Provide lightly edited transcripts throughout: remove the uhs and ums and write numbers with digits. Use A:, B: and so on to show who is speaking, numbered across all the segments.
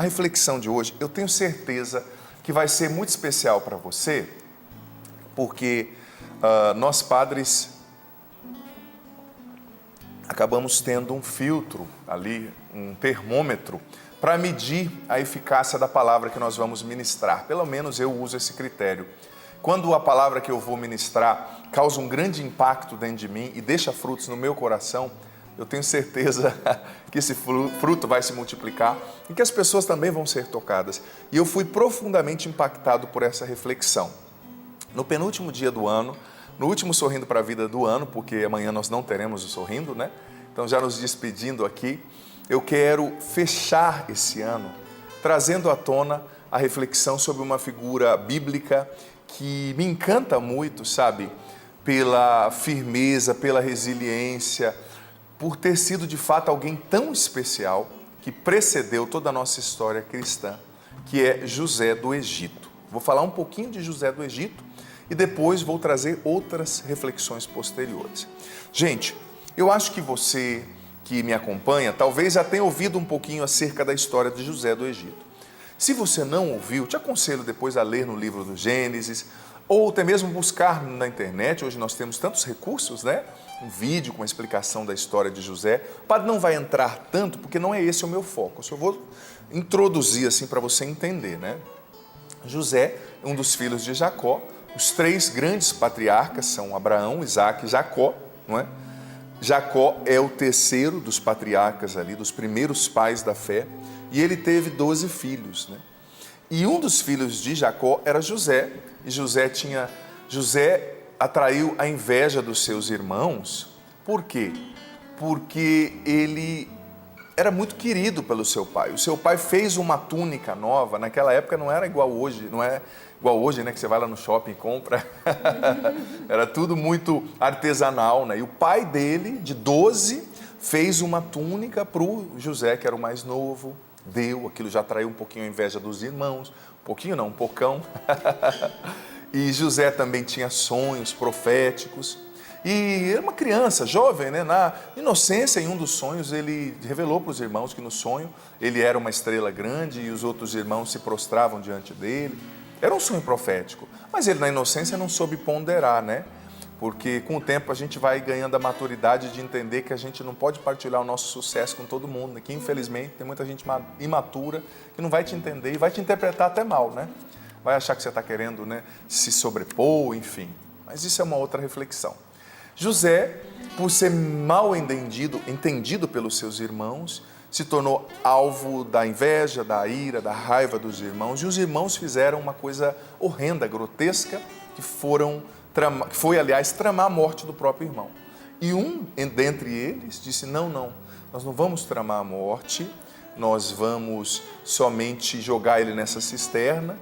A: A reflexão de hoje, eu tenho certeza que vai ser muito especial para você, porque nós padres acabamos tendo um filtro ali, um termômetro, para medir a eficácia da palavra que nós vamos ministrar. Pelo menos eu uso esse critério. Quando a palavra que eu vou ministrar causa um grande impacto dentro de mim e deixa frutos no meu coração, eu tenho certeza que esse fruto vai se multiplicar e que as pessoas também vão ser tocadas. E eu fui profundamente impactado por essa reflexão. No penúltimo dia do ano, no último Sorrindo para a Vida do ano, porque amanhã nós não teremos o Sorrindo, né? Então, já nos despedindo aqui, eu quero fechar esse ano trazendo à tona a reflexão sobre uma figura bíblica que me encanta muito, sabe? Pela firmeza, pela resiliência, por ter sido de fato alguém tão especial que precedeu toda a nossa história cristã, que é José do Egito. Vou falar um pouquinho de José do Egito e depois vou trazer outras reflexões posteriores. Gente, eu acho que você que me acompanha talvez já tenha ouvido um pouquinho acerca da história de José do Egito. Se você não ouviu, te aconselho depois a ler no livro do Gênesis, ou até mesmo buscar na internet. Hoje nós temos tantos recursos, né? Um vídeo com a explicação da história de José. O padre não vai entrar tanto, porque não é esse o meu foco. Eu só vou introduzir assim para você entender, né? José é um dos filhos de Jacó. Os três grandes patriarcas são Abraão, Isaac e Jacó, não é? Jacó é o terceiro dos patriarcas ali, dos primeiros pais da fé, e ele teve 12 filhos, né? E um dos filhos de Jacó era José, e José atraiu a inveja dos seus irmãos. Por quê? Porque ele era muito querido pelo seu pai. O seu pai fez uma túnica nova, naquela época não era igual hoje, não é igual hoje, né, que você vai lá no shopping e compra. Era tudo muito artesanal, né? E o pai dele, de 12, fez uma túnica para o José, que era o mais novo, deu, aquilo já atraiu um pouquinho a inveja dos irmãos, um pouquinho não, um pocão. E José também tinha sonhos proféticos. E era uma criança, jovem, né? Na inocência, em um dos sonhos, ele revelou para os irmãos que no sonho ele era uma estrela grande e os outros irmãos se prostravam diante dele. Era um sonho profético, mas ele na inocência não soube ponderar, né? Porque com o tempo a gente vai ganhando a maturidade de entender que a gente não pode partilhar o nosso sucesso com todo mundo, né? Que infelizmente tem muita gente imatura que não vai te entender e vai te interpretar até mal, né? Vai achar que você está querendo, né, se sobrepor, enfim. Mas isso é uma outra reflexão. José, por ser mal entendido pelos seus irmãos, se tornou alvo da inveja, da ira, da raiva dos irmãos. E os irmãos fizeram uma coisa horrenda, grotesca, que foi, aliás, tramar a morte do próprio irmão. E um dentre eles disse, não, nós não vamos tramar a morte, nós vamos somente jogar ele nessa cisterna.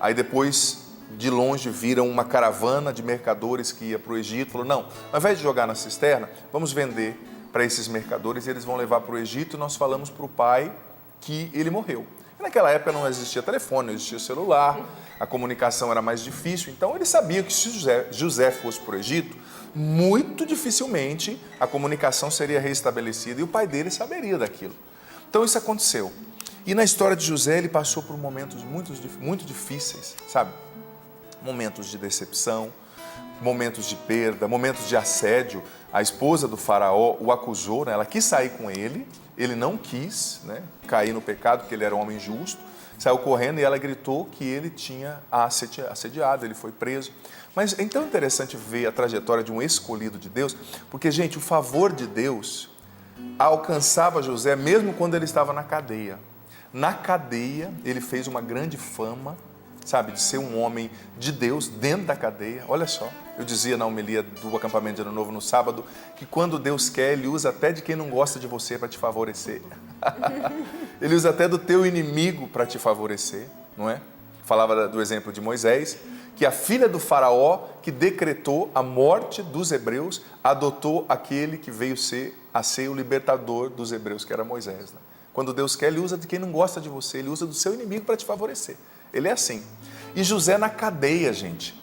A: Aí depois, de longe, viram uma caravana de mercadores que ia para o Egito. Falou, não, ao invés de jogar na cisterna, vamos vender para esses mercadores, e eles vão levar para o Egito, e nós falamos para o pai que ele morreu. E naquela época não existia telefone, não existia celular, a comunicação era mais difícil, então ele sabia que se José fosse para o Egito, muito dificilmente a comunicação seria restabelecida e o pai dele saberia daquilo. Então isso aconteceu. E na história de José ele passou por momentos muito difíceis, sabe? Momentos de decepção, momentos de perda, momentos de assédio. A esposa do faraó o acusou, né? Ela quis sair com ele não quis, né, cair no pecado, porque ele era um homem justo, saiu correndo e ela gritou que ele tinha assediado, ele foi preso. Mas é tão interessante ver a trajetória de um escolhido de Deus, porque, gente, o favor de Deus alcançava José mesmo quando ele estava na cadeia. Na cadeia, ele fez uma grande fama, sabe, de ser um homem de Deus dentro da cadeia. Olha só, eu dizia na homilia do acampamento de Ano Novo no sábado, que quando Deus quer, Ele usa até de quem não gosta de você para te favorecer. Ele usa até do teu inimigo para te favorecer, não é? Falava do exemplo de Moisés, que a filha do faraó, que decretou a morte dos hebreus, adotou aquele que veio a ser o libertador dos hebreus, que era Moisés, né? Quando Deus quer, Ele usa de quem não gosta de você, Ele usa do seu inimigo para te favorecer. Ele é assim. E José na cadeia, gente,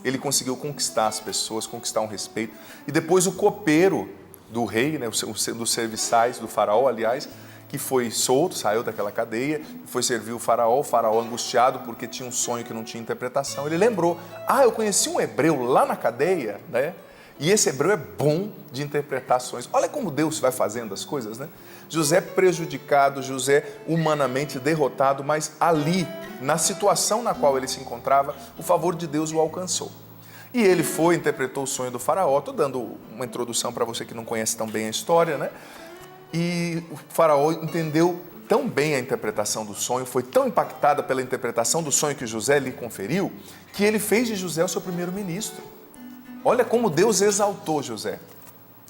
A: ele conseguiu conquistar as pessoas, conquistar um respeito. E depois o copeiro do rei, né, dos serviçais, do faraó, aliás, que foi solto, saiu daquela cadeia, foi servir o faraó angustiado porque tinha um sonho que não tinha interpretação. Ele lembrou, eu conheci um hebreu lá na cadeia, né? E esse hebreu é bom de interpretar sonhos. Olha como Deus vai fazendo as coisas, né? José prejudicado, José humanamente derrotado, mas ali, na situação na qual ele se encontrava, o favor de Deus o alcançou. E ele foi, interpretou o sonho do faraó. Estou dando uma introdução para você que não conhece tão bem a história, né? E o faraó entendeu tão bem a interpretação do sonho, foi tão impactada pela interpretação do sonho que José lhe conferiu, que ele fez de José o seu primeiro-ministro. Olha como Deus exaltou José.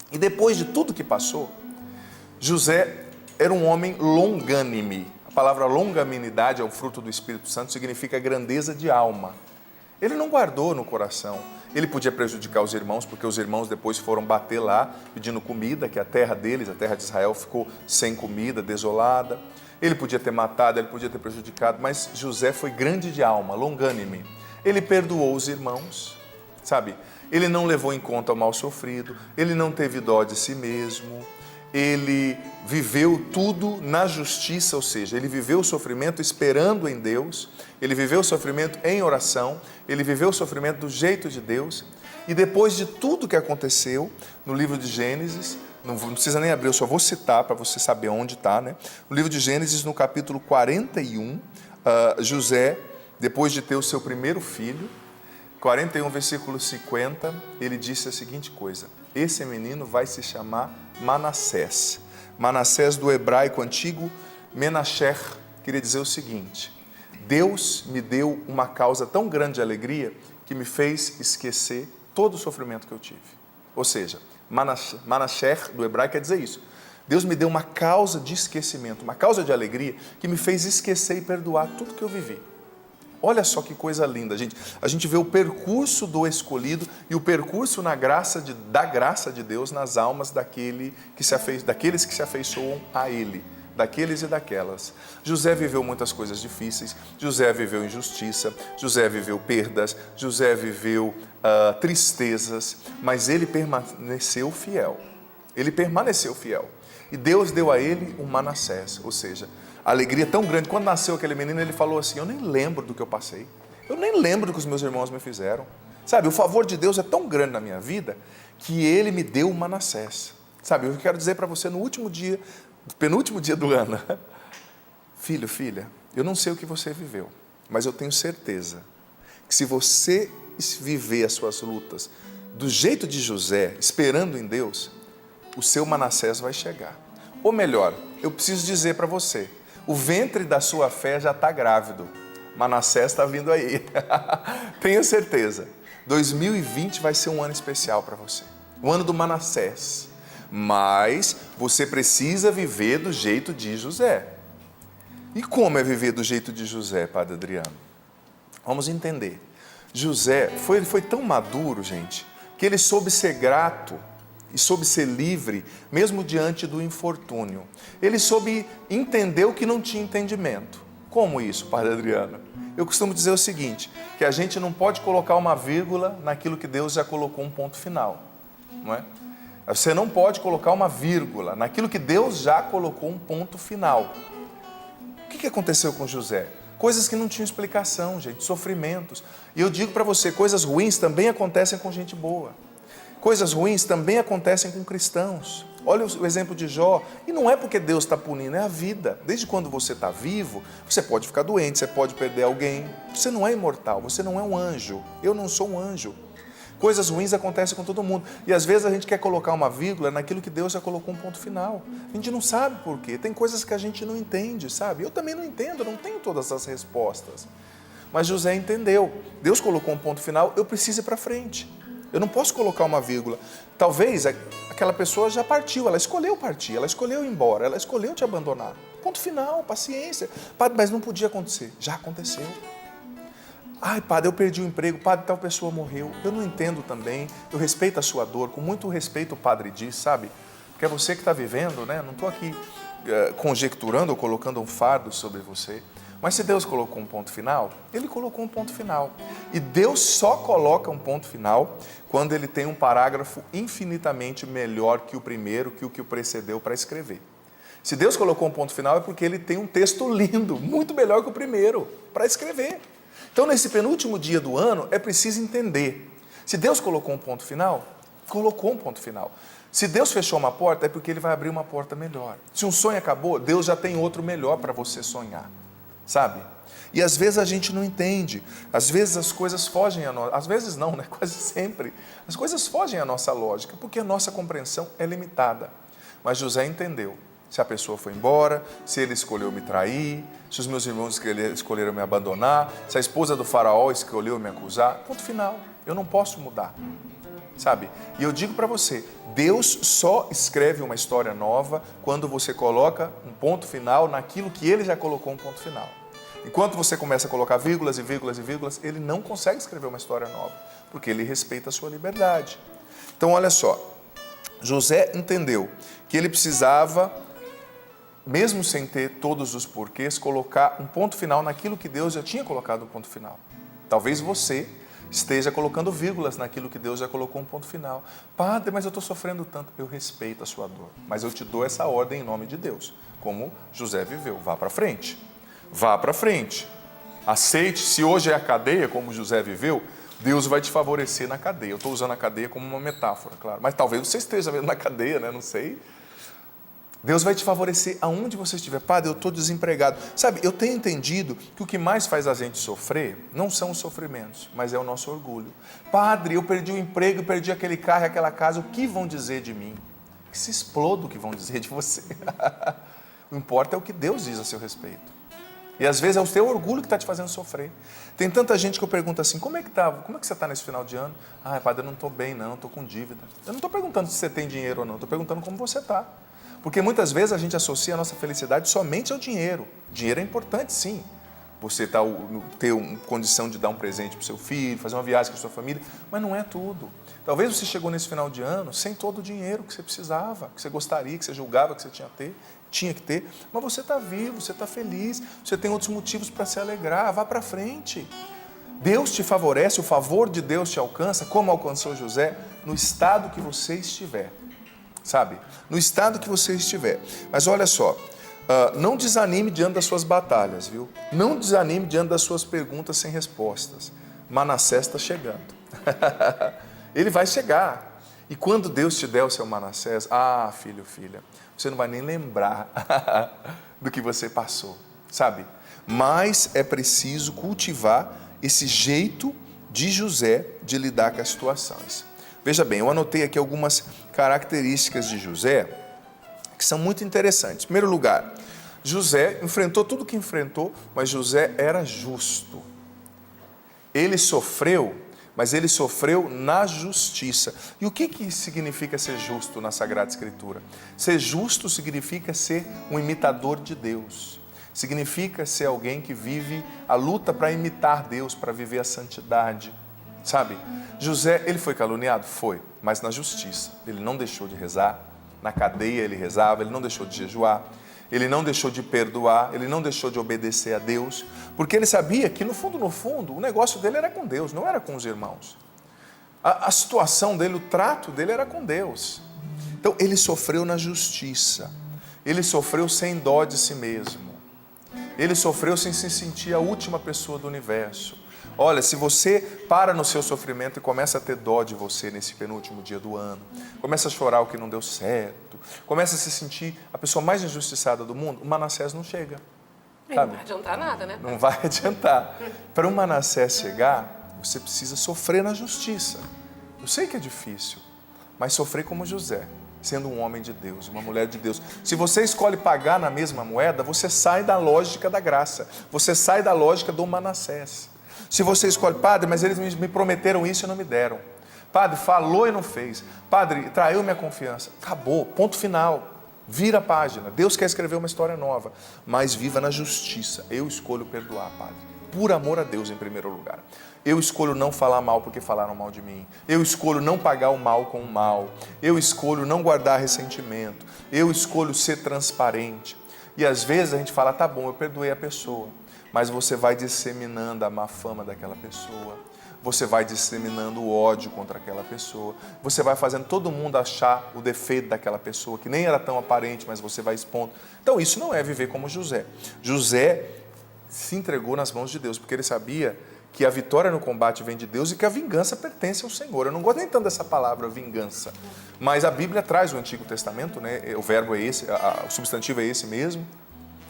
A: E depois de tudo que passou, José era um homem longânime. A palavra longanimidade é o fruto do Espírito Santo, significa grandeza de alma. Ele não guardou no coração. Ele podia prejudicar os irmãos, porque os irmãos depois foram bater lá, pedindo comida, que a terra deles, a terra de Israel, ficou sem comida, desolada. Ele podia ter matado, ele podia ter prejudicado, mas José foi grande de alma, longânime. Ele perdoou os irmãos, sabe? Ele não levou em conta o mal sofrido, ele não teve dó de si mesmo, ele viveu tudo na justiça, ou seja, ele viveu o sofrimento esperando em Deus, ele viveu o sofrimento em oração, ele viveu o sofrimento do jeito de Deus, e depois de tudo que aconteceu no livro de Gênesis, não precisa nem abrir, eu só vou citar para você saber onde está, né? No livro de Gênesis, no capítulo 41, José, depois de ter o seu primeiro filho, 41, versículo 50, ele disse a seguinte coisa: esse menino vai se chamar Manassés. Manassés do hebraico antigo, Menasher, queria dizer o seguinte: Deus me deu uma causa tão grande de alegria que me fez esquecer todo o sofrimento que eu tive. Ou seja, Manassher do hebraico quer dizer isso. Deus me deu uma causa de esquecimento, uma causa de alegria que me fez esquecer e perdoar tudo que eu vivi. Olha só que coisa linda, gente. A gente vê o percurso do escolhido e o percurso da graça de Deus nas almas daqueles que se afeiçoam a Ele, daqueles e daquelas. José viveu muitas coisas difíceis, José viveu injustiça, José viveu perdas, José viveu tristezas, mas ele permaneceu fiel. Ele permaneceu fiel. E Deus deu a ele um Manassés, ou seja, a alegria tão grande. Quando nasceu aquele menino, ele falou assim: eu nem lembro do que eu passei, eu nem lembro do que os meus irmãos me fizeram. Sabe, o favor de Deus é tão grande na minha vida que ele me deu um Manassés. Sabe, eu quero dizer para você no último dia, penúltimo dia do ano, filho, filha, eu não sei o que você viveu, mas eu tenho certeza que se você viver as suas lutas do jeito de José, esperando em Deus, o seu Manassés vai chegar. Ou melhor, eu preciso dizer para você, o ventre da sua fé já está grávido. Manassés está vindo aí. Tenha certeza. 2020 vai ser um ano especial para você. O ano do Manassés. Mas você precisa viver do jeito de José. E como é viver do jeito de José, Padre Adriano? Vamos entender. José foi tão maduro, gente, que ele soube ser grato e soube ser livre, mesmo diante do infortúnio. Ele soube entender o que não tinha entendimento. Como isso, Padre Adriano? Eu costumo dizer o seguinte, que a gente não pode colocar uma vírgula naquilo que Deus já colocou um ponto final, não é? Você não pode colocar uma vírgula naquilo que Deus já colocou um ponto final. O que aconteceu com José? Coisas que não tinham explicação, gente, sofrimentos. E eu digo para você, coisas ruins também acontecem com gente boa. Coisas ruins também acontecem com cristãos. Olha o exemplo de Jó. E não é porque Deus está punindo, é a vida. Desde quando você está vivo, você pode ficar doente, você pode perder alguém. Você não é imortal, você não é um anjo. Eu não sou um anjo. Coisas ruins acontecem com todo mundo. E às vezes a gente quer colocar uma vírgula naquilo que Deus já colocou um ponto final. A gente não sabe por quê. Tem coisas que a gente não entende, sabe? Eu também não entendo, não tenho todas as respostas. Mas José entendeu. Deus colocou um ponto final, eu preciso ir para frente. Eu não posso colocar uma vírgula. Talvez aquela pessoa já partiu, ela escolheu partir, ela escolheu ir embora, ela escolheu te abandonar. Ponto final, paciência. Padre, mas não podia acontecer. Já aconteceu. Ai, padre, eu perdi o emprego, padre, tal pessoa morreu. Eu não entendo também, eu respeito a sua dor, com muito respeito o padre diz, sabe? Porque é você que está vivendo, né? Não estou aqui conjecturando ou colocando um fardo sobre você. Mas se Deus colocou um ponto final, Ele colocou um ponto final. E Deus só coloca um ponto final quando Ele tem um parágrafo infinitamente melhor que o primeiro, que o precedeu para escrever. Se Deus colocou um ponto final é porque Ele tem um texto lindo, muito melhor que o primeiro, para escrever. Então, nesse penúltimo dia do ano, é preciso entender. Se Deus colocou um ponto final, colocou um ponto final. Se Deus fechou uma porta, é porque Ele vai abrir uma porta melhor. Se um sonho acabou, Deus já tem outro melhor para você sonhar, sabe? E às vezes a gente não entende, às vezes as coisas fogem a nós, às vezes não, né? Quase sempre. As coisas fogem à nossa lógica, porque a nossa compreensão é limitada. Mas José entendeu. Se a pessoa foi embora, se ele escolheu me trair, se os meus irmãos escolheram me abandonar, se a esposa do faraó escolheu me acusar, ponto final, eu não posso mudar, sabe? E eu digo para você, Deus só escreve uma história nova quando você coloca um ponto final naquilo que Ele já colocou um ponto final. Enquanto você começa a colocar vírgulas e vírgulas e vírgulas, Ele não consegue escrever uma história nova, porque Ele respeita a sua liberdade. Então olha só, José entendeu que ele precisava, mesmo sem ter todos os porquês, colocar um ponto final naquilo que Deus já tinha colocado um ponto final. Talvez você esteja colocando vírgulas naquilo que Deus já colocou um ponto final. Padre, mas eu estou sofrendo tanto. Eu respeito a sua dor, mas eu te dou essa ordem em nome de Deus, como José viveu. Vá para frente, vá para frente. Aceite, se hoje é a cadeia, como José viveu, Deus vai te favorecer na cadeia. Eu estou usando a cadeia como uma metáfora, claro, mas talvez você esteja vendo na cadeia, né? Não sei. Deus vai te favorecer aonde você estiver. Padre, eu estou desempregado. Sabe, eu tenho entendido que o que mais faz a gente sofrer não são os sofrimentos, mas é o nosso orgulho. Padre, eu perdi o emprego, perdi aquele carro e aquela casa, o que vão dizer de mim? Que se exploda o que vão dizer de você. O importa é o que Deus diz a seu respeito. E às vezes é o teu orgulho que está te fazendo sofrer. Tem tanta gente que eu pergunto assim, como é que você está nesse final de ano? Ah, padre, eu não estou bem não, estou com dívida. Eu não estou perguntando se você tem dinheiro ou não, estou perguntando como você está. Porque muitas vezes a gente associa a nossa felicidade somente ao dinheiro. Dinheiro é importante, sim. Você ter uma condição de dar um presente para o seu filho, fazer uma viagem com a sua família, mas não é tudo. Talvez você chegou nesse final de ano sem todo o dinheiro que você precisava, que você gostaria, que você julgava que você tinha que ter, mas você está vivo, você está feliz, você tem outros motivos para se alegrar, vá para frente. Deus te favorece, o favor de Deus te alcança, como alcançou José, no estado que você estiver. Sabe? No estado que você estiver. Mas olha só, não desanime diante das suas batalhas, viu? Não desanime diante das suas perguntas sem respostas. Manassés está chegando. Ele vai chegar. E quando Deus te der o seu Manassés, filho, filha, você não vai nem lembrar do que você passou, sabe? Mas é preciso cultivar esse jeito de José de lidar com as situações. Veja bem, eu anotei aqui algumas características de José que são muito interessantes. Em primeiro lugar, José enfrentou tudo o que enfrentou, mas José era justo. Ele sofreu, mas ele sofreu na justiça. E o que significa ser justo na Sagrada Escritura? Ser justo significa ser um imitador de Deus. Significa ser alguém que vive a luta para imitar Deus, para viver a santidade. Sabe, José, ele foi caluniado? Foi, mas na justiça. Ele não deixou de rezar, na cadeia ele rezava, ele não deixou de jejuar, ele não deixou de perdoar, ele não deixou de obedecer a Deus, porque ele sabia que no fundo, o negócio dele era com Deus, não era com os irmãos. A situação dele, o trato dele era com Deus. Então ele sofreu na justiça, ele sofreu sem dó de si mesmo, ele sofreu sem se sentir a última pessoa do universo. Olha, se você para no seu sofrimento e começa a ter dó de você nesse penúltimo dia do ano, começa a chorar o que não deu certo, começa a se sentir a pessoa mais injustiçada do mundo, o Manassés não chega.
B: Não vai adiantar nada, né?
A: Não vai adiantar. Para o Manassés chegar, você precisa sofrer na justiça. Eu sei que é difícil, mas sofrer como José, sendo um homem de Deus, uma mulher de Deus. Se você escolhe pagar na mesma moeda, você sai da lógica da graça, você sai da lógica do Manassés. Se você escolhe, padre, mas eles me prometeram isso e não me deram. Padre, falou e não fez. Padre, traiu minha confiança. Acabou, ponto final. Vira a página. Deus quer escrever uma história nova, mas viva na justiça. Eu escolho perdoar, padre. Por amor a Deus, em primeiro lugar. Eu escolho não falar mal porque falaram mal de mim. Eu escolho não pagar o mal com o mal. Eu escolho não guardar ressentimento. Eu escolho ser transparente. E às vezes a gente fala, tá bom, eu perdoei a pessoa. Mas você vai disseminando a má fama daquela pessoa. você vai disseminando o ódio contra aquela pessoa, você vai fazendo todo mundo achar o defeito daquela pessoa, que nem era tão aparente, mas você vai expondo. Então isso não é viver como José. José se entregou nas mãos de Deus, porque ele sabia que a vitória no combate vem de Deus e que a vingança pertence ao Senhor. Eu não gosto nem tanto dessa palavra, vingança, mas a Bíblia traz o Antigo Testamento, né? O verbo é esse, o substantivo é esse mesmo.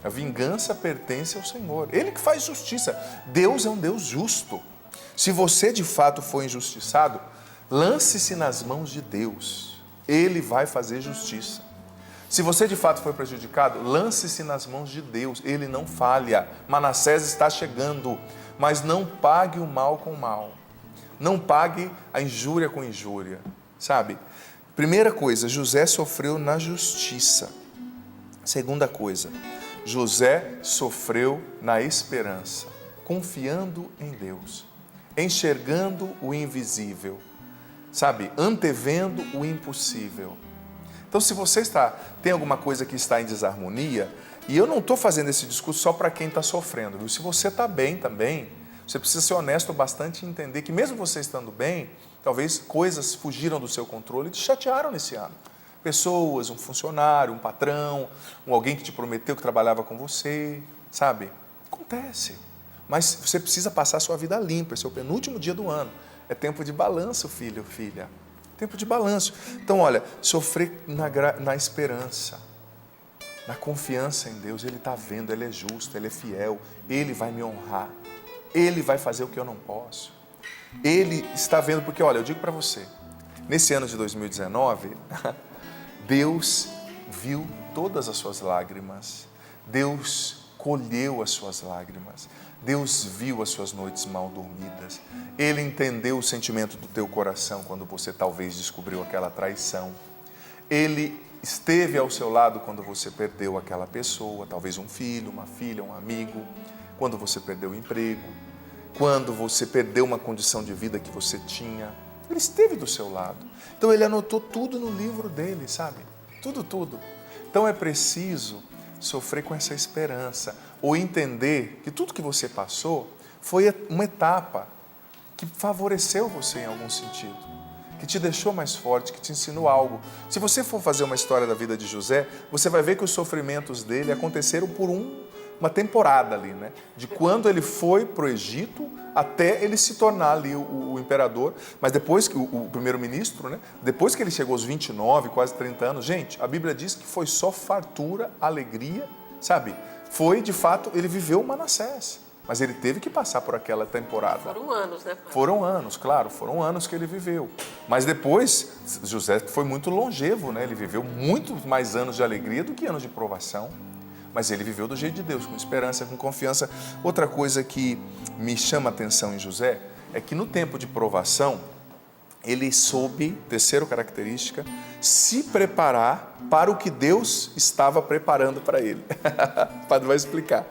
A: A vingança pertence ao Senhor. Ele que faz justiça. Deus é um Deus justo. Se você de fato for injustiçado, lance-se nas mãos de Deus. Ele vai fazer justiça. Se você de fato foi prejudicado, lance-se nas mãos de Deus. Ele não falha. Manassés está chegando. Mas não pague o mal com o mal. Não pague a injúria com injúria. Sabe? Primeira coisa, José sofreu na justiça. Segunda coisa, José sofreu na esperança, confiando em Deus, enxergando o invisível, sabe, antevendo o impossível. Então, se você tem alguma coisa que está em desarmonia, e eu não estou fazendo esse discurso só para quem está sofrendo, viu? Se você está bem também, você precisa ser honesto bastante e entender que mesmo você estando bem, talvez coisas fugiram do seu controle e te chatearam nesse ano. Pessoas, um funcionário, um patrão, alguém que te prometeu que trabalhava com você, sabe? Acontece. Mas você precisa passar a sua vida limpa, esse é o penúltimo dia do ano. É tempo de balanço, filho, filha. Tempo de balanço. Então, olha, sofrer na esperança, na confiança em Deus. Ele está vendo, Ele é justo, Ele é fiel, Ele vai me honrar, Ele vai fazer o que eu não posso. Ele está vendo, porque, olha, eu digo para você, nesse ano de 2019... Deus viu todas as suas lágrimas, Deus colheu as suas lágrimas, Deus viu as suas noites mal dormidas, Ele entendeu o sentimento do teu coração quando você talvez descobriu aquela traição, Ele esteve ao seu lado quando você perdeu aquela pessoa, talvez um filho, uma filha, um amigo, quando você perdeu o emprego, quando você perdeu uma condição de vida que você tinha. Ele esteve do seu lado. Então ele anotou tudo no livro dele, sabe? Tudo. Então é preciso sofrer com essa esperança, ou entender que tudo que você passou foi uma etapa que favoreceu você em algum sentido, que te deixou mais forte, que te ensinou algo. Se você for fazer uma história da vida de José, você vai ver que os sofrimentos dele aconteceram por uma temporada ali, né? De quando ele foi para o Egito até ele se tornar ali o imperador, mas depois que o primeiro-ministro, né? Depois que ele chegou aos 29, quase 30 anos, gente, a Bíblia diz que foi só fartura, alegria, sabe? Foi, de fato, ele viveu o Manassés, mas ele teve que passar por aquela temporada.
B: Foram anos, né?
A: Foram anos, claro, foram anos que ele viveu. Mas depois, José foi muito longevo, né? Ele viveu muito mais anos de alegria do que anos de provação. Mas ele viveu do jeito de Deus, com esperança, com confiança. Outra coisa que me chama a atenção em José é que no tempo de provação, ele soube, terceira característica, se preparar para o que Deus estava preparando para ele. O padre vai explicar.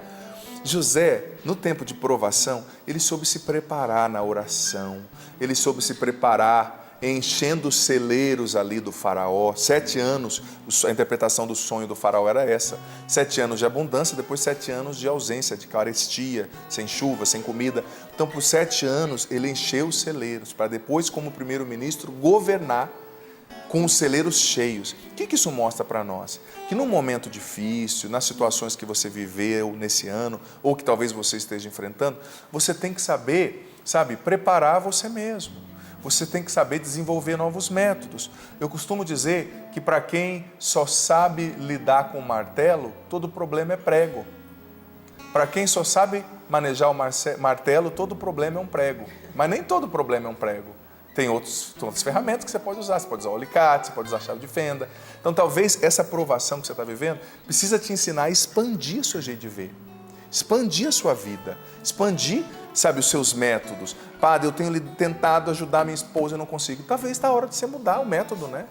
A: José, no tempo de provação, ele soube se preparar na oração, ele soube se preparar enchendo os celeiros ali do faraó. 7 anos, a interpretação do sonho do faraó era essa: 7 anos de abundância, depois 7 anos de ausência, de carestia, sem chuva, sem comida. Então, por 7 anos, ele encheu os celeiros, para depois, como primeiro-ministro, governar com os celeiros cheios. O que isso mostra para nós? Que num momento difícil, nas situações que você viveu nesse ano, ou que talvez você esteja enfrentando, você tem que saber, sabe, preparar você mesmo. Você tem que saber desenvolver novos métodos. Eu costumo dizer que para quem só sabe lidar com o martelo, todo problema é prego. Para quem só sabe manejar o martelo, todo problema é um prego. Mas nem todo problema é um prego. Tem outras ferramentas que você pode usar. Você pode usar o alicate, você pode usar a chave de fenda. Então, talvez essa provação que você está vivendo precisa te ensinar a expandir o seu jeito de ver. Expandir a sua vida. Expandir, sabe, os seus métodos. Padre, eu tenho tentado ajudar minha esposa e não consigo. Talvez está a hora de você mudar o método, né?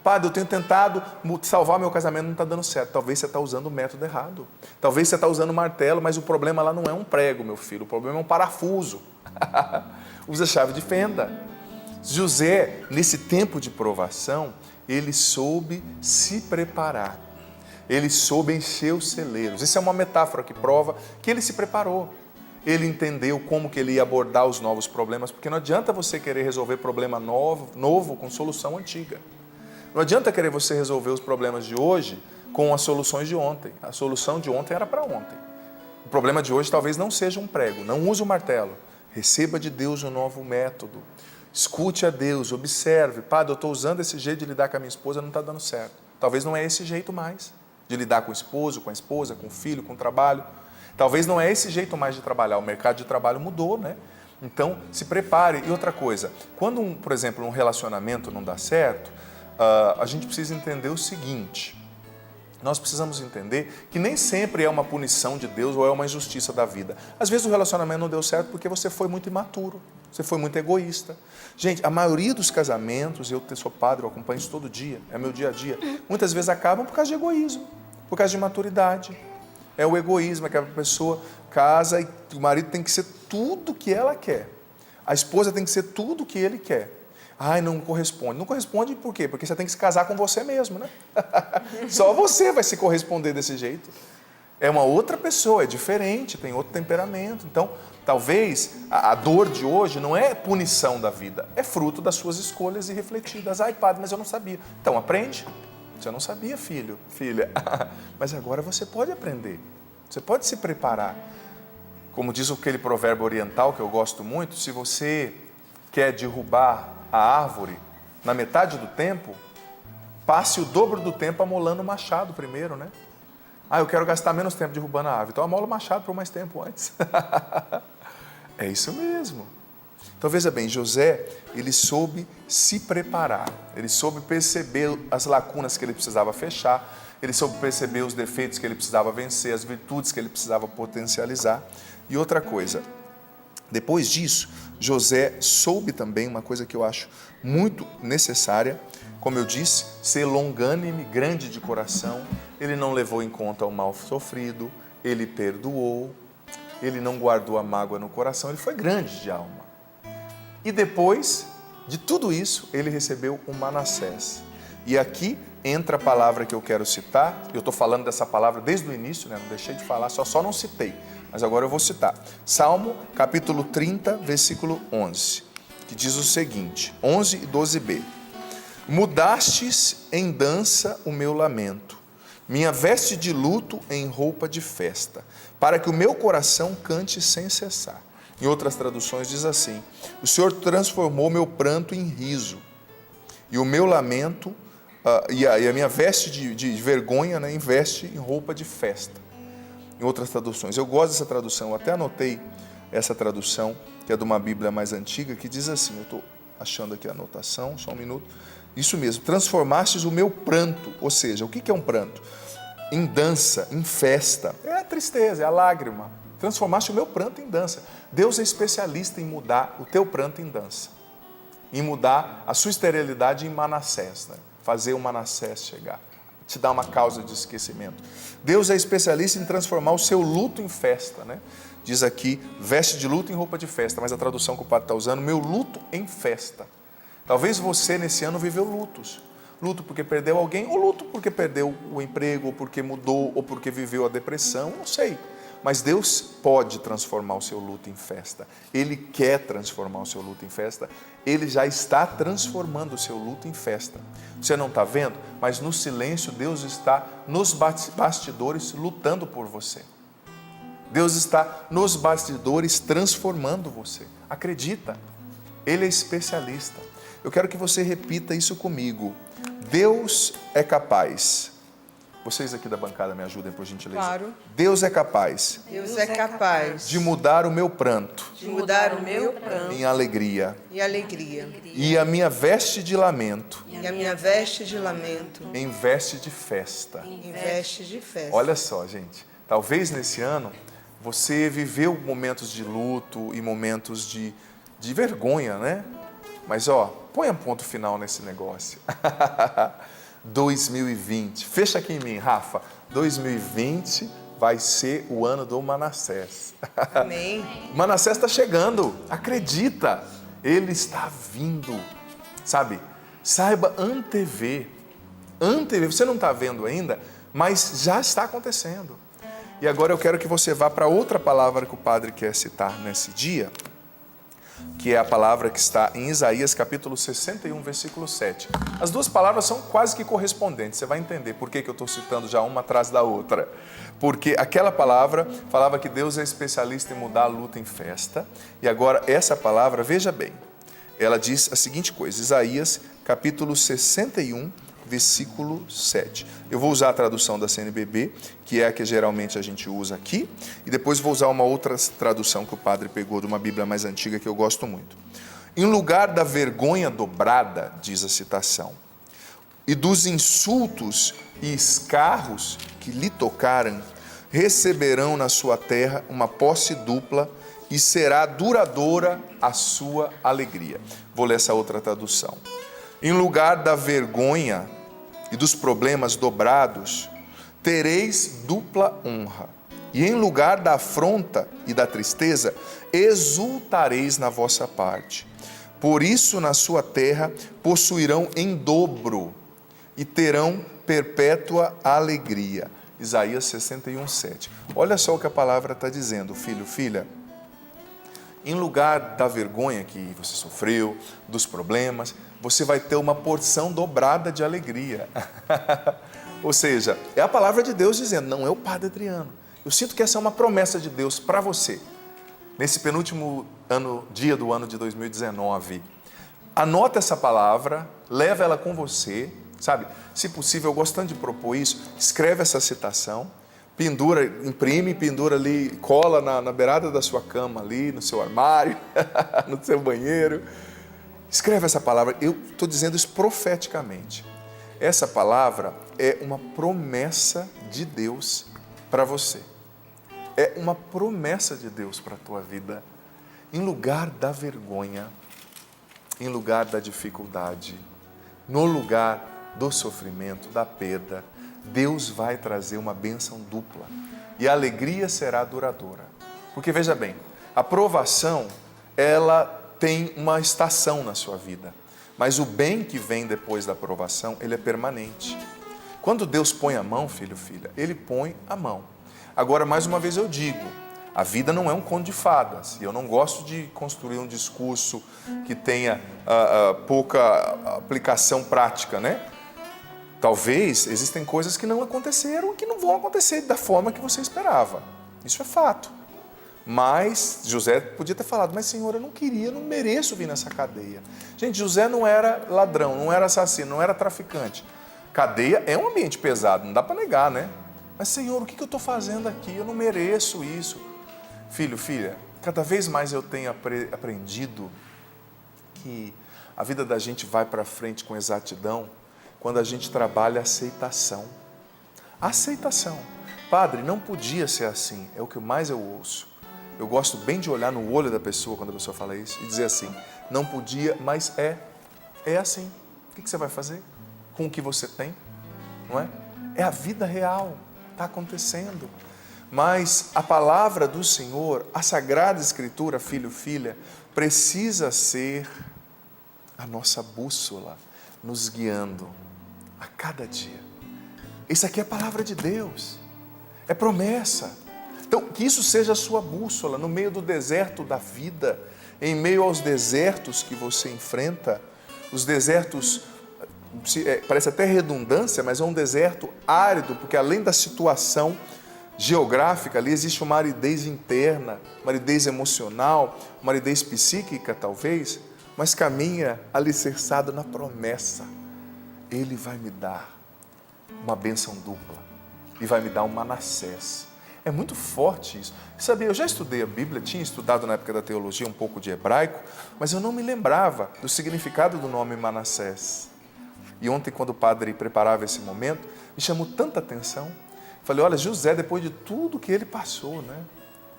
A: Padre, eu tenho tentado salvar meu casamento, não está dando certo. Talvez você está usando o método errado. Talvez você está usando o martelo, mas o problema lá não é um prego, meu filho. O problema é um parafuso. Usa a chave de fenda. José, nesse tempo de provação, ele soube se preparar. Ele soube encher os celeiros. Isso é uma metáfora que prova que ele se preparou. ele entendeu como que ele ia abordar os novos problemas, porque não adianta você querer resolver problema novo com solução antiga. Não adianta querer você resolver os problemas de hoje com as soluções de ontem. A solução de ontem era para ontem. O problema de hoje talvez não seja um prego, não use o martelo. Receba de Deus um novo método. Escute a Deus, observe. Padre, eu estou usando esse jeito de lidar com a minha esposa, não está dando certo. Talvez não é esse jeito mais de lidar com o esposo, com a esposa, com o filho, com o trabalho. Talvez não é esse jeito mais de trabalhar. O mercado de trabalho mudou, né? Então, se prepare. E outra coisa, quando, por exemplo, um relacionamento não dá certo, a gente precisa entender o seguinte. Nós precisamos entender que nem sempre é uma punição de Deus ou é uma injustiça da vida. Às vezes o relacionamento não deu certo porque você foi muito imaturo, você foi muito egoísta. Gente, a maioria dos casamentos, eu sou padre, eu acompanho isso todo dia, é meu dia a dia, muitas vezes acabam por causa de egoísmo, por causa de imaturidade. É o egoísmo, é que a pessoa casa e o marido tem que ser tudo o que ela quer. A esposa tem que ser tudo o que ele quer. Ai, não corresponde. Não corresponde por quê? Porque você tem que se casar com você mesmo, né? Só você vai se corresponder desse jeito. É uma outra pessoa, é diferente, tem outro temperamento. Então, talvez a dor de hoje não é punição da vida, é fruto das suas escolhas irrefletidas. Ai, padre, mas eu não sabia. Então, aprende. Você não sabia, filho, filha. Mas agora você pode aprender. Você pode se preparar. Como diz aquele provérbio oriental que eu gosto muito, se você quer derrubar a árvore na metade do tempo, passe o dobro do tempo amolando o machado primeiro, né? Ah, eu quero gastar menos tempo derrubando a árvore, então amola o machado por mais tempo antes. É isso mesmo. Então veja bem, José, ele soube se preparar, ele soube perceber as lacunas que ele precisava fechar, ele soube perceber os defeitos que ele precisava vencer, as virtudes que ele precisava potencializar. E outra coisa, depois disso, José soube também uma coisa que eu acho muito necessária, como eu disse, ser longânime, grande de coração. Ele não levou em conta o mal sofrido, ele perdoou, ele não guardou a mágoa no coração, ele foi grande de alma. E depois de tudo isso, ele recebeu o Manassés. E aqui entra a palavra que eu quero citar, eu estou falando dessa palavra desde o início, né? Não deixei de falar, só não citei. Mas agora eu vou citar. Salmo, capítulo 30, versículo 11, que diz o seguinte, 11 e 12b. Mudastes em dança o meu lamento, minha veste de luto em roupa de festa, para que o meu coração cante sem cessar. Em outras traduções diz assim, o Senhor transformou meu pranto em riso, e o meu lamento, e a minha veste de vergonha, né, em veste em roupa de festa. Em outras traduções. Eu gosto dessa tradução, eu até anotei essa tradução, que é de uma Bíblia mais antiga, que diz assim, eu estou achando aqui a anotação, só um minuto. Isso mesmo, transformastes o meu pranto, ou seja, o que é um pranto? Em dança, em festa, é a tristeza, é a lágrima. Transformaste o meu pranto em dança. Deus é especialista em mudar o teu pranto em dança, em mudar a sua esterilidade em Manassés, né? Fazer o Manassés chegar. Te dá uma causa de esquecimento. Deus é especialista em transformar o seu luto em festa, né? Diz aqui, veste de luto em roupa de festa, mas a tradução que o padre está usando, meu luto em festa. Talvez você nesse ano viveu lutos. Luto porque perdeu alguém, ou luto porque perdeu o emprego, ou porque mudou, ou porque viveu a depressão, não sei. Mas Deus pode transformar o seu luto em festa. Ele quer transformar o seu luto em festa. Ele já está transformando o seu luto em festa. Você não está vendo? Mas no silêncio, Deus está nos bastidores lutando por você. Deus está nos bastidores transformando você. Acredita. Ele é especialista. Eu quero que você repita isso comigo. Deus é capaz. Vocês aqui da bancada me ajudem, por gentileza.
C: Claro.
A: Deus é capaz.
C: Deus é capaz
A: De mudar o meu pranto.
C: de mudar o meu pranto
A: Em alegria.
C: em alegria.
A: E a minha veste de lamento.
C: E a minha veste de lamento
A: Em veste de festa.
C: em veste de festa.
A: Olha só, gente. Talvez nesse ano você viveu momentos de luto e momentos de vergonha, né? Mas põe um ponto final nesse negócio. 2020. Fecha aqui em mim, Rafa. 2020 vai ser o ano do Manassés.
C: Amém.
A: Manassés está chegando. Acredita. Ele está vindo. Sabe? Saiba antever. Antever. Você não está vendo ainda, mas já está acontecendo. E agora eu quero que você vá para outra palavra que o padre quer citar nesse dia, que é a palavra que está em Isaías capítulo 61, versículo 7. As duas palavras são quase que correspondentes, você vai entender por que eu estou citando já uma atrás da outra. Porque aquela palavra falava que Deus é especialista em mudar a luta em festa, e agora essa palavra, veja bem, ela diz a seguinte coisa, Isaías capítulo 61, versículo 7. Eu vou usar a tradução da CNBB, que é a que geralmente a gente usa aqui, e depois vou usar uma outra tradução que o padre pegou de uma Bíblia mais antiga que eu gosto muito. Em lugar da vergonha dobrada, diz a citação, e dos insultos e escarros que lhe tocaram, receberão na sua terra uma posse dupla e será duradoura a sua alegria. Vou ler essa outra tradução. Em lugar da vergonha e dos problemas dobrados, tereis dupla honra. E em lugar da afronta e da tristeza, exultareis na vossa parte. Por isso, na sua terra, possuirão em dobro e terão perpétua alegria. Isaías 61, 7. Olha só o que a palavra está dizendo, filho, filha. Em lugar da vergonha que você sofreu, dos problemas, você vai ter uma porção dobrada de alegria. Ou seja, é a palavra de Deus dizendo, não é o Padre Adriano. Eu sinto que essa é uma promessa de Deus para você. Nesse penúltimo dia do ano de 2019. Anota essa palavra, leva ela com você, sabe? Se possível, eu gosto tanto de propor isso, escreve essa citação, pendura, imprime, pendura ali, cola na beirada da sua cama ali, no seu armário, no seu banheiro. Escreve essa palavra, eu estou dizendo isso profeticamente. Essa palavra é uma promessa de Deus para você. É uma promessa de Deus para a tua vida. Em lugar da vergonha, em lugar da dificuldade, no lugar do sofrimento, da perda, Deus vai trazer uma bênção dupla e a alegria será duradoura. Porque veja bem, a provação, ela tem uma estação na sua vida, mas o bem que vem depois da provação, ele é permanente. Quando Deus põe a mão, filho, filha, Ele põe a mão. Agora, mais uma vez eu digo, a vida não é um conto de fadas, e eu não gosto de construir um discurso que tenha pouca aplicação prática, né? Talvez existem coisas que não aconteceram e que não vão acontecer da forma que você esperava. Isso é fato. Mas José podia ter falado, mas Senhor, eu não queria, eu não mereço vir nessa cadeia. Gente, José não era ladrão, não era assassino, não era traficante. Cadeia é um ambiente pesado, não dá para negar, né? Mas Senhor, o que eu estou fazendo aqui? Eu não mereço isso. Filho, filha, cada vez mais eu tenho aprendido que a vida da gente vai para frente com exatidão quando a gente trabalha a aceitação. A aceitação. Padre, não podia ser assim, é o que mais eu ouço. Eu gosto bem de olhar no olho da pessoa quando a pessoa fala isso e dizer assim, não podia, mas é assim. O que você vai fazer com o que você tem? Não é? É a vida real, está acontecendo. Mas a palavra do Senhor, a Sagrada Escritura, filho, filha, precisa ser a nossa bússola, nos guiando a cada dia. Isso aqui é a palavra de Deus, é promessa. Então, que isso seja a sua bússola no meio do deserto da vida, em meio aos desertos que você enfrenta, os desertos, parece até redundância, mas é um deserto árido, porque além da situação geográfica, ali existe uma aridez interna, uma aridez emocional, uma aridez psíquica talvez, mas caminha alicerçado na promessa. Ele vai me dar uma bênção dupla e vai me dar um Manassés. É muito forte isso. Sabia, eu já estudei a Bíblia, tinha estudado na época da teologia um pouco de hebraico, mas eu não me lembrava do significado do nome Manassés. E ontem, quando o padre preparava esse momento, me chamou tanta atenção. Falei, olha, José, depois de tudo que ele passou, né?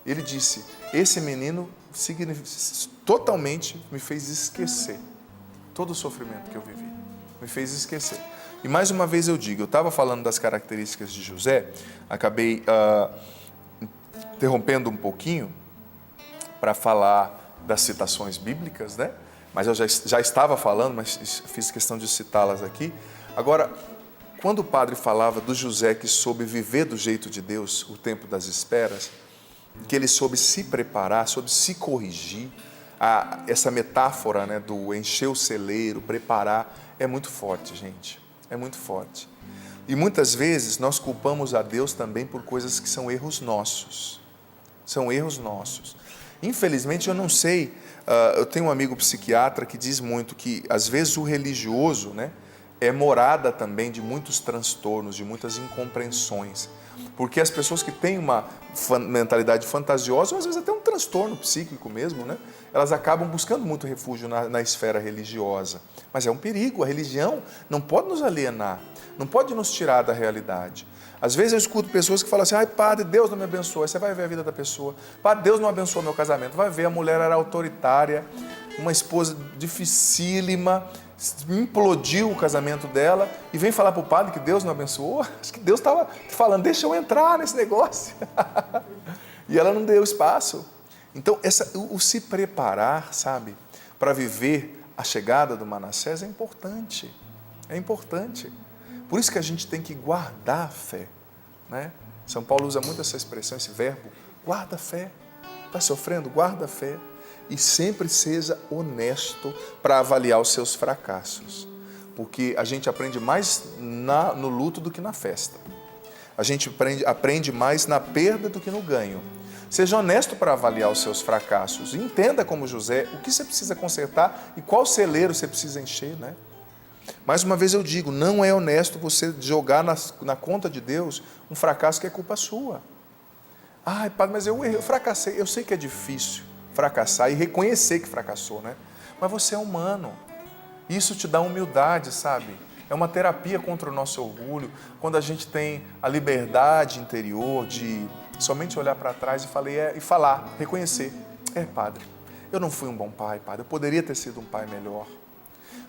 A: Ele disse, esse menino totalmente me fez esquecer todo o sofrimento que eu vivi. Me fez esquecer. E mais uma vez eu digo, eu estava falando das características de José, acabei interrompendo um pouquinho para falar das citações bíblicas, né? Mas eu já estava falando, mas fiz questão de citá-las aqui. Agora, quando o padre falava do José que soube viver do jeito de Deus, o tempo das esperas, que ele soube se preparar, soube se corrigir, essa metáfora, né, do encher o celeiro, preparar, é muito forte, gente, é muito forte. E muitas vezes nós culpamos a Deus também por coisas que são erros nossos. São erros nossos. Infelizmente, eu não sei, eu tenho um amigo psiquiatra que diz muito que, às vezes, o religioso, né, é morada também de muitos transtornos, de muitas incompreensões. Porque as pessoas que têm uma mentalidade fantasiosa, ou às vezes até um transtorno psíquico mesmo, né, elas acabam buscando muito refúgio na esfera religiosa. Mas é um perigo, a religião não pode nos alienar, não pode nos tirar da realidade. Às vezes eu escuto pessoas que falam assim, ai padre, Deus não me abençoou. Aí você vai ver a vida da pessoa. Padre, Deus não abençoou meu casamento. Vai ver, a mulher era autoritária, uma esposa dificílima, implodiu o casamento dela e vem falar para o padre que Deus não abençoou. Acho que Deus estava falando, deixa eu entrar nesse negócio. E ela não deu espaço. Então, o se preparar, sabe, para viver a chegada do Manassés é importante. É importante. Por isso que a gente tem que guardar a fé, né? São Paulo usa muito essa expressão, esse verbo, guarda a fé. Está sofrendo? Guarda a fé. E sempre seja honesto para avaliar os seus fracassos. Porque a gente aprende mais no luto do que na festa. A gente aprende mais na perda do que no ganho. Seja honesto para avaliar os seus fracassos. E entenda como José o que você precisa consertar e qual celeiro você precisa encher, né? Mais uma vez eu digo, não é honesto você jogar na conta de Deus um fracasso que é culpa sua. Ai, padre, mas eu errei, eu fracassei. Eu sei que é difícil fracassar e reconhecer que fracassou, né? Mas você é humano. Isso te dá humildade, sabe? É uma terapia contra o nosso orgulho, quando a gente tem a liberdade interior de somente olhar para trás e falar, reconhecer. Padre, eu não fui um bom pai, padre, eu poderia ter sido um pai melhor.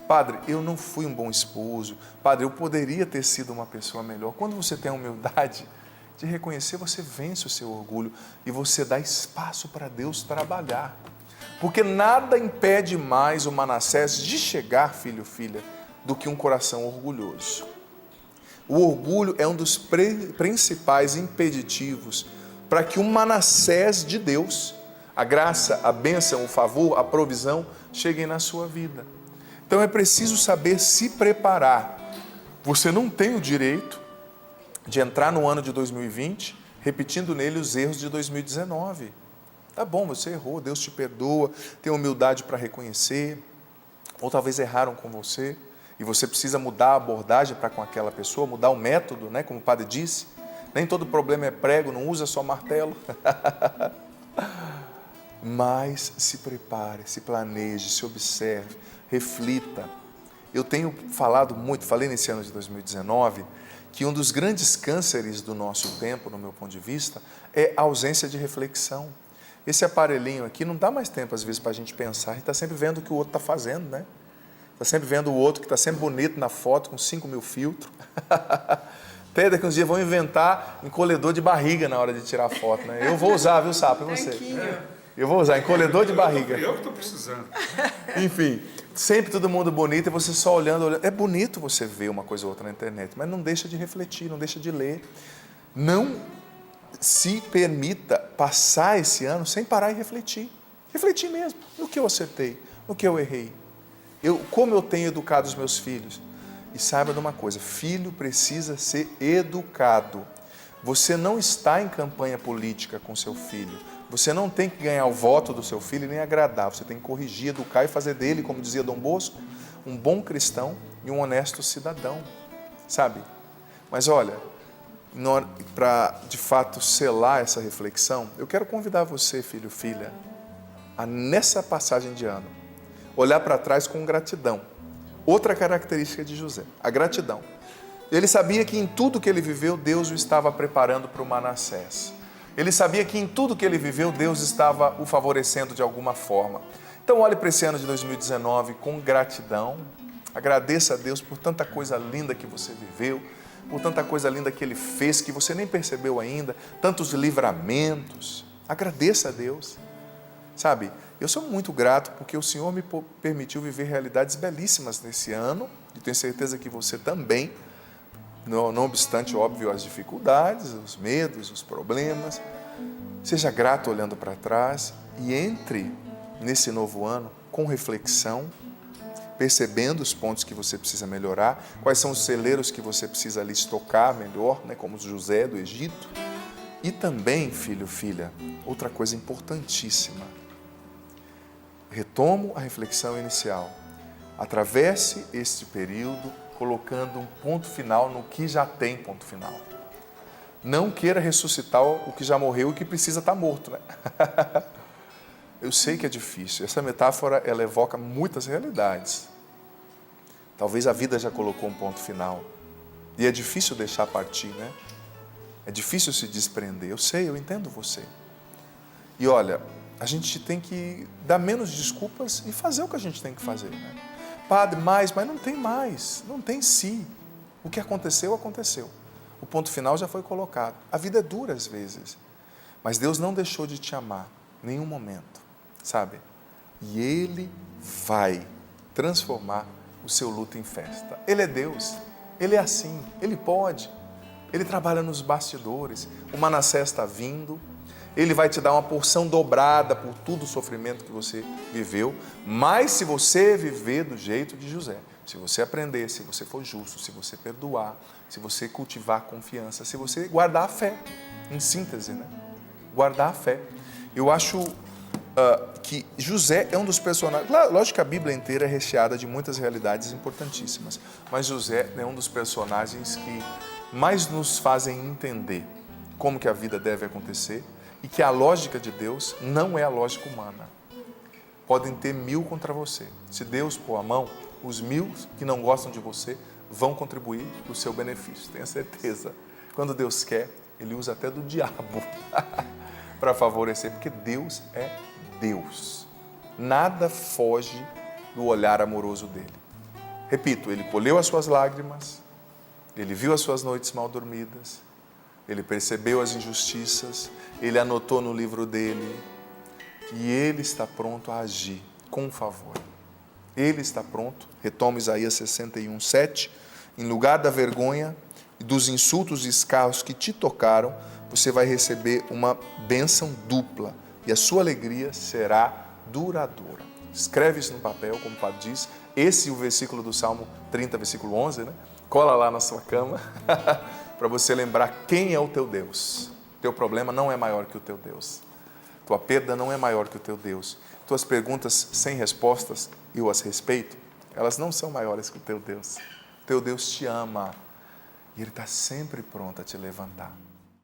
A: Padre, eu não fui um bom esposo. Padre, eu poderia ter sido uma pessoa melhor. Quando você tem a humildade de reconhecer, você vence o seu orgulho e você dá espaço para Deus trabalhar. Porque nada impede mais o Manassés de chegar, filho, filha, do que um coração orgulhoso. O orgulho é um dos principais impeditivos para que o Manassés de Deus, a graça, a bênção, o favor, a provisão, cheguem na sua vida. Então é preciso saber se preparar. Você não tem o direito de entrar no ano de 2020 repetindo nele os erros de 2019. Tá bom, você errou, Deus te perdoa, tem humildade para reconhecer, ou talvez erraram com você, e você precisa mudar a abordagem para com aquela pessoa, mudar o método, né? Como o padre disse, nem todo problema é prego, não usa só martelo. Mas se prepare, se planeje, se observe, reflita. Eu tenho falado muito, falei nesse ano de 2019, que um dos grandes cânceres do nosso tempo, no meu ponto de vista, é a ausência de reflexão. Esse aparelhinho aqui não dá mais tempo, às vezes, para a gente pensar. A gente está sempre vendo o que o outro está fazendo, né? Está sempre vendo o outro que está sempre bonito na foto, com 5.000 filtros. Até daqui uns dias vão inventar encolhedor de barriga na hora de tirar a foto, né? Eu vou usar, viu, Sapo? E você? Eu vou usar encolhedor de barriga.
D: Eu que estou precisando.
A: Enfim, sempre todo mundo bonito e você só olhando. É bonito você ver uma coisa ou outra na internet, mas não deixa de refletir, não deixa de ler. Não se permita passar esse ano sem parar e refletir. Refletir mesmo, no que eu acertei, no que eu errei. Como eu tenho educado os meus filhos. E saiba de uma coisa, filho precisa ser educado. Você não está em campanha política com seu filho. Você não tem que ganhar o voto do seu filho nem agradar. Você tem que corrigir, educar e fazer dele, como dizia Dom Bosco, um bom cristão e um honesto cidadão. Sabe? Mas olha, para de fato selar essa reflexão, eu quero convidar você, filho, filha, a nessa passagem de ano, olhar para trás com gratidão. Outra característica de José, a gratidão. Ele sabia que em tudo que ele viveu, Deus o estava preparando para o Manassés. Ele sabia que em tudo que ele viveu, Deus estava o favorecendo de alguma forma. Então olhe para esse ano de 2019 com gratidão. Agradeça a Deus por tanta coisa linda que você viveu, por tanta coisa linda que Ele fez, que você nem percebeu ainda, tantos livramentos. Agradeça a Deus. Sabe, eu sou muito grato porque o Senhor me permitiu viver realidades belíssimas nesse ano, e tenho certeza que você também. não obstante, óbvio, as dificuldades, os medos, os problemas. Seja grato olhando para trás e entre nesse novo ano com reflexão, percebendo os pontos que você precisa melhorar, quais são os celeiros que você precisa ali estocar melhor, né, como José do Egito. E também, filho, filha, outra coisa importantíssima. Retomo a reflexão inicial. Atravesse este período colocando um ponto final no que já tem ponto final. Não queira ressuscitar o que já morreu e que precisa estar morto, né? Eu sei que é difícil. Essa metáfora, ela evoca muitas realidades. Talvez a vida já colocou um ponto final. E é difícil deixar partir, né? É difícil se desprender. Eu sei, eu entendo você. E olha, a gente tem que dar menos desculpas e fazer o que a gente tem que fazer, né? Padre, mas não tem mais. Não tem se. O que aconteceu, aconteceu. O ponto final já foi colocado. A vida é dura às vezes. Mas Deus não deixou de te amar em nenhum momento, sabe? E Ele vai transformar o seu luto em festa. Ele é Deus. Ele é assim. Ele pode. Ele trabalha nos bastidores. O Manassés está vindo. Ele vai te dar uma porção dobrada por todo o sofrimento que você viveu. Mas se você viver do jeito de José, se você aprender, se você for justo, se você perdoar, se você cultivar confiança, se você guardar a fé, em síntese, né? Guardar a fé. Eu acho que José é um dos personagens... Lógico que a Bíblia inteira é recheada de muitas realidades importantíssimas, mas José é um dos personagens que mais nos fazem entender como que a vida deve acontecer e que a lógica de Deus não é a lógica humana. Podem ter 1000 contra você. Se Deus pôr a mão, os 1000 que não gostam de você vão contribuir para o seu benefício, tenha certeza. Quando Deus quer, Ele usa até do diabo para favorecer, porque Deus é Deus. Nada foge do olhar amoroso dEle. Repito, Ele colheu as suas lágrimas, Ele viu as suas noites mal dormidas, Ele percebeu as injustiças, Ele anotou no livro dEle e Ele está pronto a agir com favor. Ele está pronto, retoma Isaías 61, 7, em lugar da vergonha e dos insultos e escarros que te tocaram, você vai receber uma bênção dupla e a sua alegria será duradoura. Escreve isso no papel, como o padre diz, esse é o versículo do Salmo 30, versículo 11, né? Cola lá na sua cama, para você lembrar quem é o teu Deus. Teu problema não é maior que o teu Deus. Tua perda não é maior que o teu Deus. Tuas perguntas sem respostas, eu as respeito, elas não são maiores que o teu Deus. Teu Deus te ama e Ele está sempre pronto a te levantar.